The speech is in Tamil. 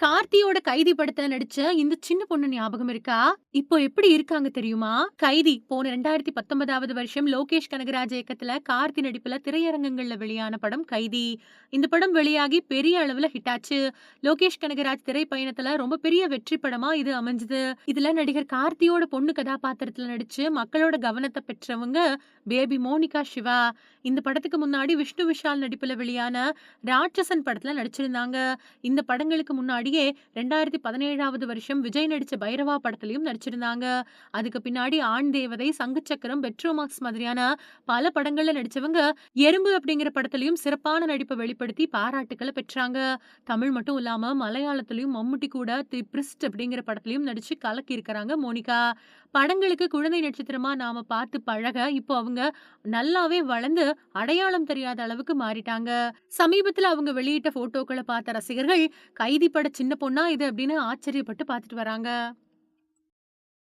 கார்த்தியோட கைதி படத்துல நடிச்ச இந்த சின்ன பொண்ணு ஞாபகம் இருக்கா? இப்போ எப்படி இருக்காங்க தெரியுமா? கைதி போன 2019வது வருஷம் லோகேஷ் கனகராஜ் இயக்கத்துல கார்த்தி நடிப்புல திரையரங்கங்கள்ல வெளியான படம் கைதி. இந்த படம் வெளியாகி பெரிய அளவுல ஹிட் ஆச்சு. லோகேஷ் கனகராஜ் திரைப்பயணத்துல ரொம்ப பெரிய வெற்றி படமா இது அமைஞ்சது. இதுல நடிகர் கார்த்தியோட பொண்ணு கதாபாத்திரத்துல நடிச்சு மக்களோட கவனத்தை பெற்றவங்க பேபி மோனிகா சிவா. இந்த படத்துக்கு முன்னாடி விஷ்ணு விஷால் நடிப்புல வெளியான ராட்சசன் படத்துல நடிச்சிருந்தாங்க. இந்த படங்களுக்கு முன்னாடியே 2017வது வருஷம் விஜய் நடிச்ச பைரவா படத்திலயும் நடிச்சிருந்தாங்க. அதுக்கு பின்னாடி ஆண் தேவதை, சங்கு சக்கரம், பெட்ரோமாக்ஸ் மாதிரியான பல படங்கள்ல நடிச்சவங்க, எறும்பு அப்படிங்கிற படத்திலயும் சிறப்பான நடிப்பை வெளிப்படுத்தி பாராட்டுக்களை பெற்றாங்க. தமிழ் மட்டும் இல்லாம மலையாளத்திலயும் மம்முட்டி கூட தி பிரிஸ்ட் அப்படிங்கிற படத்திலயும் நடிச்சு கலக்கி இருக்கிறாங்க மோனிகா. படங்களுக்கு குழந்தை நட்சத்திரமா நாம பார்த்து பழக இப்போ அவங்க நல்லாவே வளர்ந்து அடையாளம் தெரியாத அளவுக்கு மாறிட்டாங்க. சமீபத்துல அவங்க வெளியிட்ட போட்டோக்களை பார்த்த ரசிகர்கள் கைதி பட சின்ன பொண்ணா இது அப்படின்னு ஆச்சரியப்பட்டு பார்த்துட்டு வராங்க.